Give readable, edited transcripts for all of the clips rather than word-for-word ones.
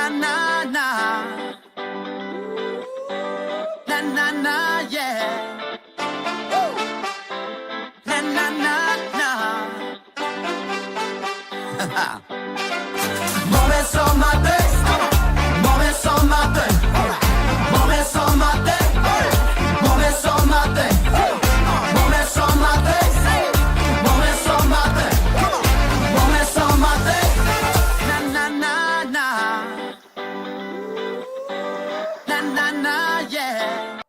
na na na. Na na na, yeah. Na na na na. Mueve eso, mate. Mueve eso, mate. Mueve eso, mate. Mueve eso, mate. Mueve eso, mate. Mueve eso, mate. Mueve eso, mate. Na na na na. Na na na, yeah.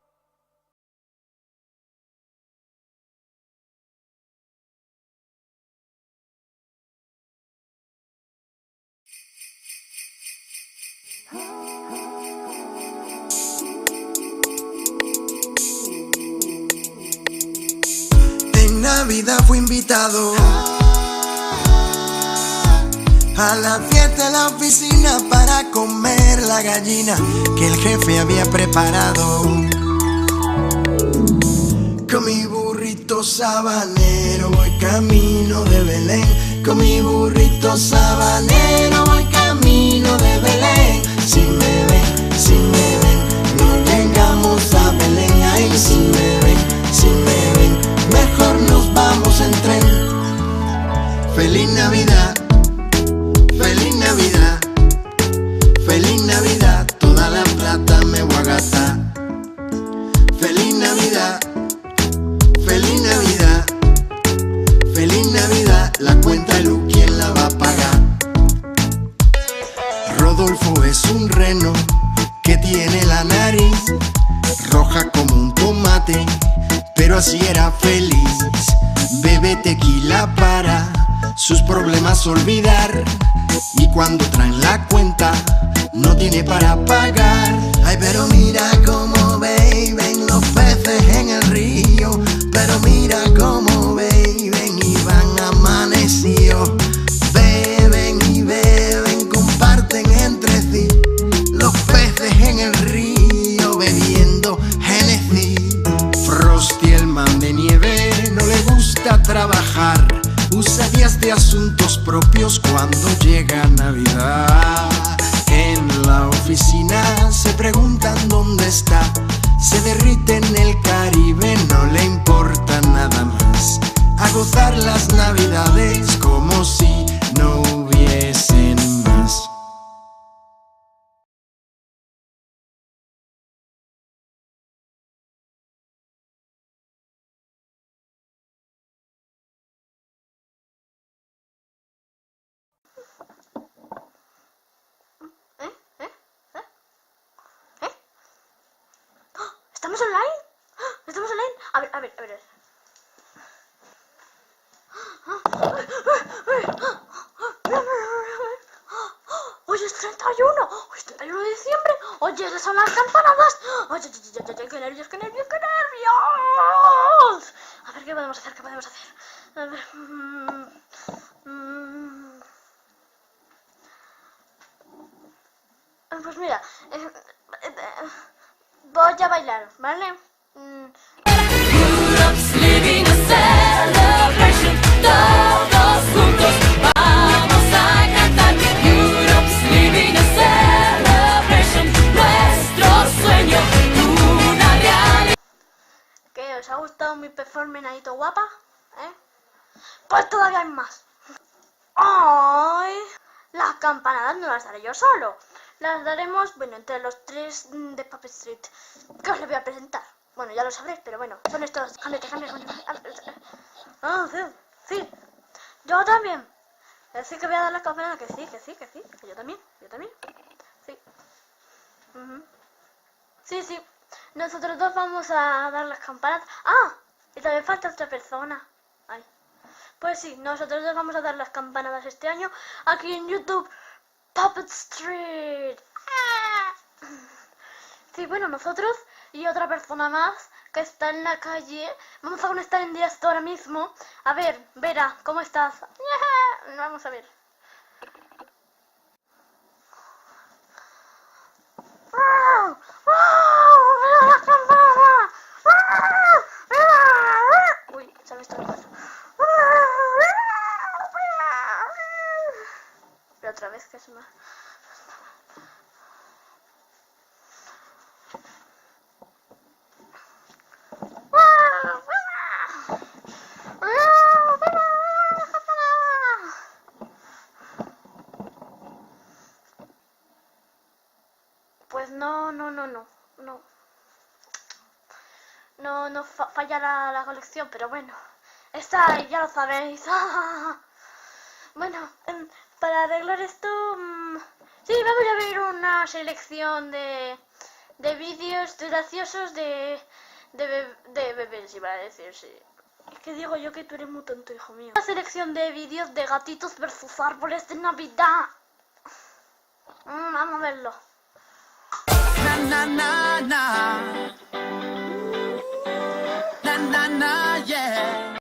En Navidad fui invitado a la fiesta de la oficina para comer la gallina que el jefe había preparado. Con mi burrito sabanero voy camino de Belén. Con mi burrito sabanero voy camino de Belén. Si me ven, no llegamos a Belén. Ay, si me ven, mejor nos vamos en tren. Feliz Navidad, feliz Navidad, feliz Navidad, toda la plata me voy a gastar. Feliz Navidad, feliz Navidad, feliz Navidad, la cuenta de luz, ¿quién la va a pagar? Rodolfo es un reno que tiene la nariz roja como un tomate, pero así era feliz. Bebe tequila para sus problemas olvidar, y cuando traen la cuenta no tiene para pagar. Ay, pero mira cómo beben los peces en el río, pero mira cómo beben y van amanecidos. Beben y beben, comparten entre sí, los peces en el río bebiendo Genesis. Frosty, el man de nieve, no le gusta trabajar, usa días de asuntos propios cuando llega Navidad. En la oficina se preguntan dónde está, se derrite en el Caribe, no le importa nada más, a gozar las Navidades como si no hubiesen más. ¿Estamos online? ¿Estamos online? A ver. Hoy es 31. Hoy es 31 de diciembre. Oye, esas son las campanadas. Oye, qué nervios. A ver, ¿qué podemos hacer? A ver. Pues mira, voy a bailar, ¿vale? Europe's living a celebration. Todos juntos vamos a cantar. Europe's living a celebration. Nuestro sueño, una realidad. ¿Qué? ¿Os ha gustado mi performance ahí todo guapa? Pues todavía hay más. ¡Ay! Las campanadas no las daré yo solo. Las daremos, bueno, entre los tres de Puppet Street, que os les voy a presentar. Bueno, ya lo sabréis, pero bueno, son estos. Cámbiate. Ah, sí. Yo también. Sí que voy a dar las campanadas, que sí. Que yo también. Sí. Sí. Nosotros dos vamos a dar las campanadas. Ah, y también falta otra persona. Ay. Pues sí, nosotros dos vamos a dar las campanadas este año aquí en YouTube. Puppet Street. Sí, bueno, nosotros y otra persona más que está en la calle. Vamos a conectar en directo ahora mismo. A ver, Vera, ¿cómo estás? Vamos a ver. Uy, se me está el paso. Pero otra vez que se me... no fallara la colección, pero bueno, está ahí, ya lo sabéis. Bueno, para arreglar esto, sí, vamos a ver una selección de vídeos graciosos de bebés, iba a decir, sí. Es que digo yo que tú eres muy tonto, hijo mío. Una selección de vídeos de gatitos versus árboles de Navidad. Vamos a verlo. Na na na na. Na na na, yeah.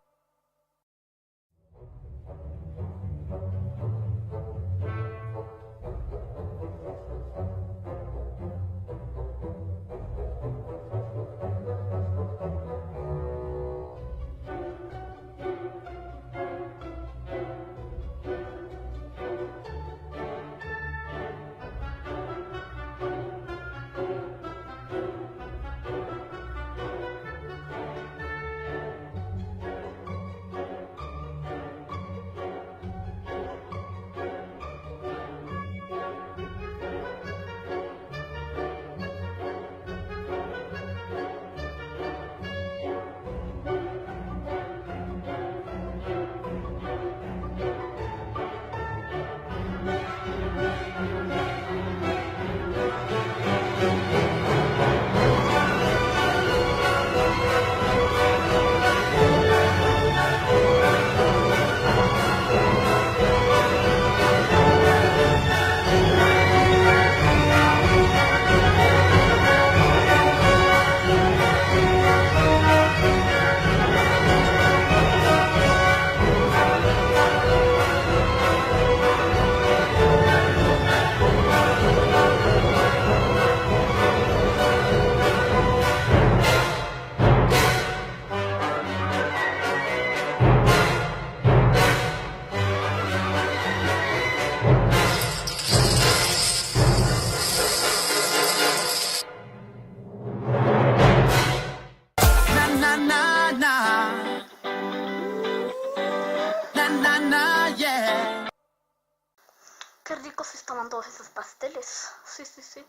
Qué ricos estaban todos esos pasteles. Sí, sí, sí.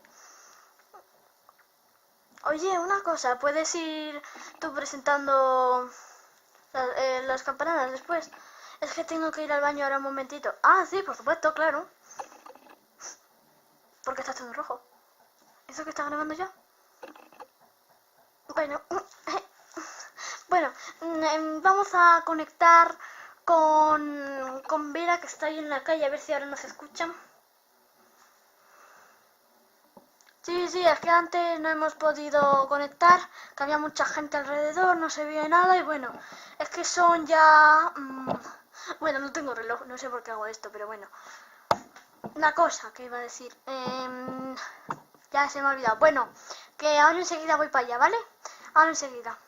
Oye, una cosa, ¿puedes ir tú presentando las campanadas después? Es que tengo que ir al baño ahora un momentito. Ah, sí, por supuesto, claro. ¿Por qué estás todo rojo? ¿Eso que está grabando ya? Bueno, bueno, vamos a conectar con Vera, que está ahí en la calle, a ver si ahora nos escuchan. Sí, sí, es que antes no hemos podido conectar, que había mucha gente alrededor, no se veía nada y bueno, es que son ya... bueno, no tengo reloj, no sé por qué hago esto, pero bueno. Una cosa que iba a decir, ya se me ha olvidado. Bueno, que ahora enseguida voy para allá, ¿vale? Ahora enseguida.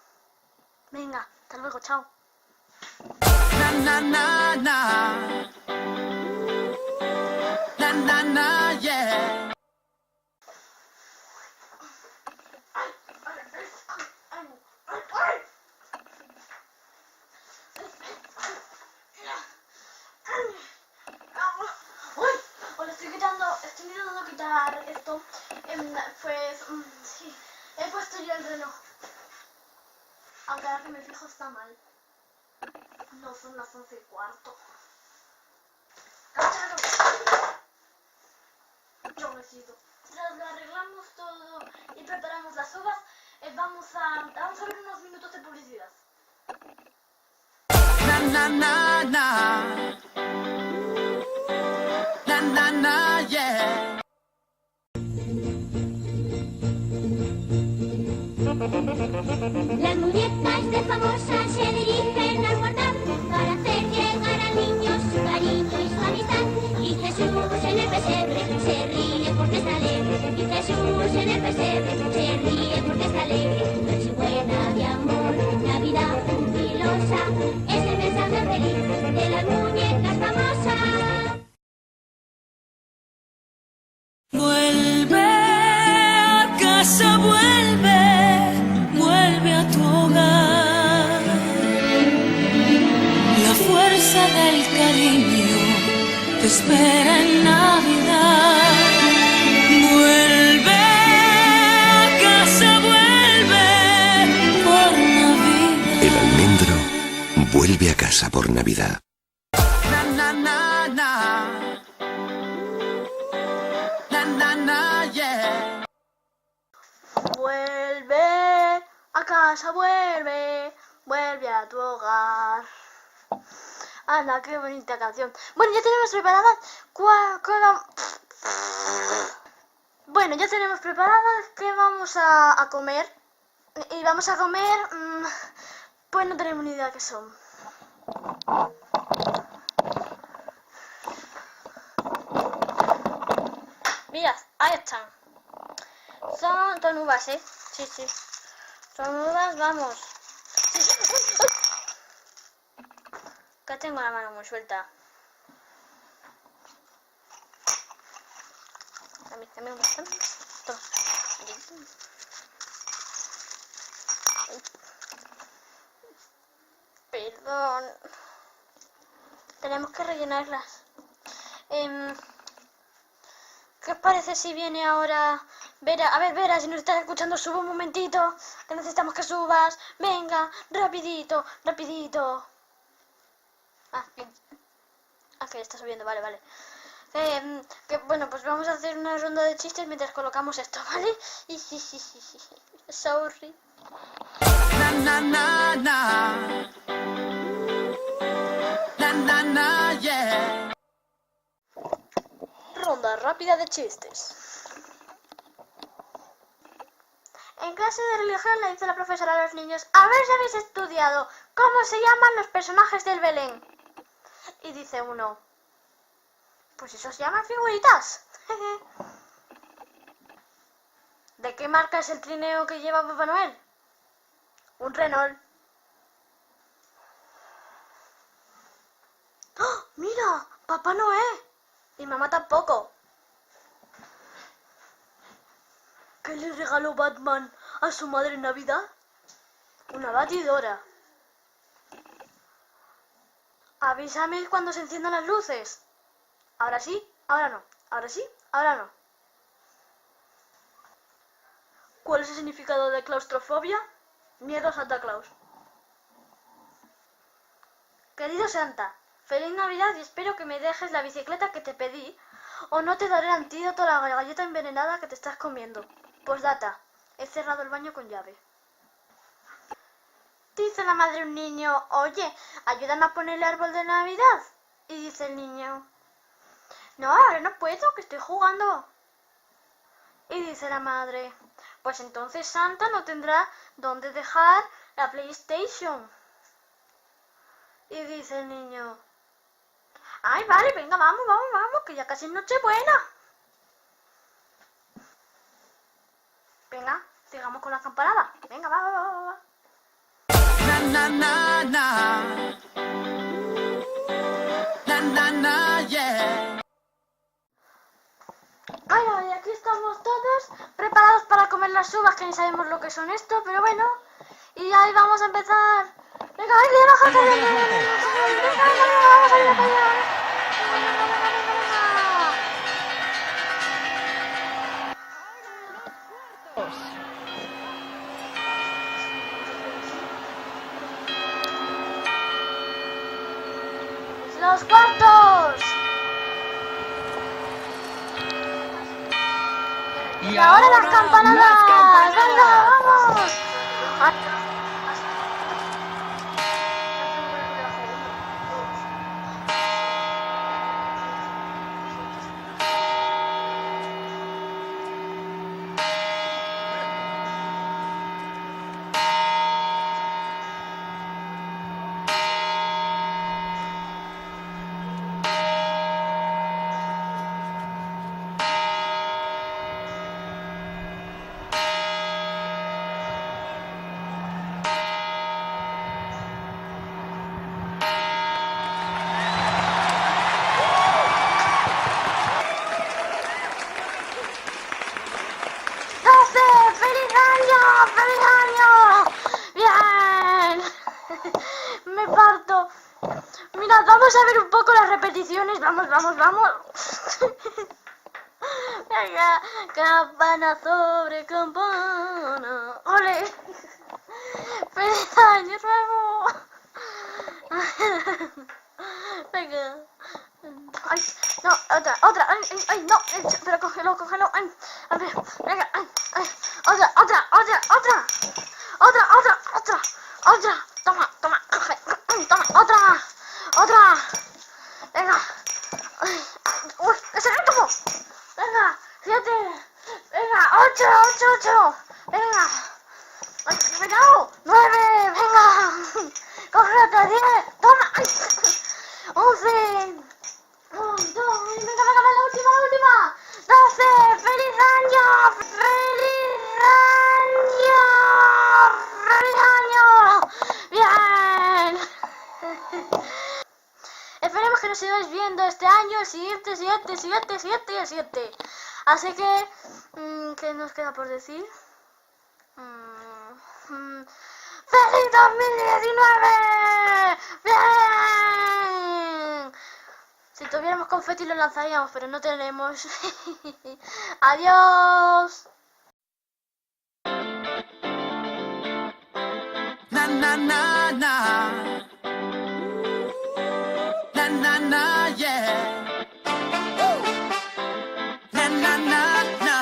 Venga, hasta luego, chao. Na na na na. Na na na, yeah. Estoy intentando quitar esto. Pues sí, he puesto yo el reloj. Aunque ahora que me fijo está mal. No son las 11:15. ¡Cáchalo! Yo necesito. Tras lo arreglamos todo y preparamos las uvas, vamos a ver unos minutos de publicidad. Na na na na. Na na na, yeah. Las muñecas de famosa se dirigen al portal para hacer llegar al niño su cariño y su amistad. Y Jesús en el pesebre se ríe porque está alegre. Y Jesús en el pesebre se ríe porque está alegre. Nochebuena de amor, Navidad jubilosa, es el mensaje feliz de las muñecas famosas. Vuelve a casa, vuelve a tu hogar. La fuerza del cariño te espera en Navidad. Vuelve a casa, vuelve por vuelve a casa por Navidad. Na na na na. Na na na, yeah. Vuelve a casa, vuelve a tu hogar. Anda, qué bonita canción. Bueno, ya tenemos preparadas. Bueno, ya tenemos preparadas qué vamos a comer. Y vamos a comer. Pues no tenemos ni idea qué son. Mirad, ahí están. Son uvas, ¿eh? Sí, sí. Son uvas, vamos. Sí. Que tengo la mano muy suelta. Dame un bastante. Toma. Perdón. Tenemos que rellenarlas. ¿Qué os parece si viene ahora Vera? A ver, Vera, si nos estás escuchando, sube un momentito, que necesitamos que subas. Venga, rapidito, rapidito. Que ya está subiendo, vale, vale. Bueno, pues vamos a hacer una ronda de chistes mientras colocamos esto, ¿vale? Sorry. Na na na na. Na na na, yeah. Ronda rápida de chistes. En clase de religión le dice la profesora a los niños: a ver si habéis estudiado cómo se llaman los personajes del Belén. Y dice uno: pues eso se llaman figuritas. ¿De qué marca es el trineo que lleva Papá Noel? Un Renault. ¡Oh, mira! ¡Papá Noel! Y mamá tampoco. ¿Qué le regaló Batman a su madre en Navidad? Una batidora. Avísame cuando se enciendan las luces. Ahora sí, ahora no. Ahora sí, ahora no. ¿Cuál es el significado de claustrofobia? Miedo a Santa Claus. Querido Santa, feliz Navidad y espero que me dejes la bicicleta que te pedí, o no te daré el antídoto a la galleta envenenada que te estás comiendo. Postdata, he cerrado el baño con llave. Dice la madre a un niño: oye, ayúdame a poner el árbol de Navidad. Y dice el niño: no, ahora no puedo, que estoy jugando. Y dice la madre: pues entonces Santa no tendrá dónde dejar la PlayStation. Y dice el niño: ay, vale, venga, vamos, que ya casi es Nochebuena. Venga, sigamos con la campanada. Venga, va. Na na na na. Na na na, yeah. Bueno, y aquí estamos todos preparados para comer las uvas, que ni sabemos lo que son esto, pero bueno. Y ahí vamos a empezar. Venga, bájate. Venga, vamos a ir para allá. ¡Los cuartos! Y ahora las campanadas. ¡Venga, vamos! Vamos a ver un poco las repeticiones. Vamos. Venga, campana sobre campana. ¡Ole! ¡Feliz año nuevo! Venga. Ay, no, otra. Ay, no, pero cógelo. Ay, a ver, venga, ay. Otra. Toma, coge. Toma, otra. Venga. Ay, uy, ese ritmo. Venga, 7. Venga, 8. Venga. Ay, cuidado. 9, venga. Coge otra, 10. Toma. Ay. 11. Venga, la última. 12. ¡Feliz año! Bien. Esperemos que nos sigáis viendo este año, el siguiente y el siguiente. Así que, ¿qué nos queda por decir? ¡Feliz 2019! ¡Bien! Si tuviéramos confeti lo lanzaríamos, pero no tenemos. ¡Adiós! Na na na na. Na na na, yeah. Woo. Na na na na.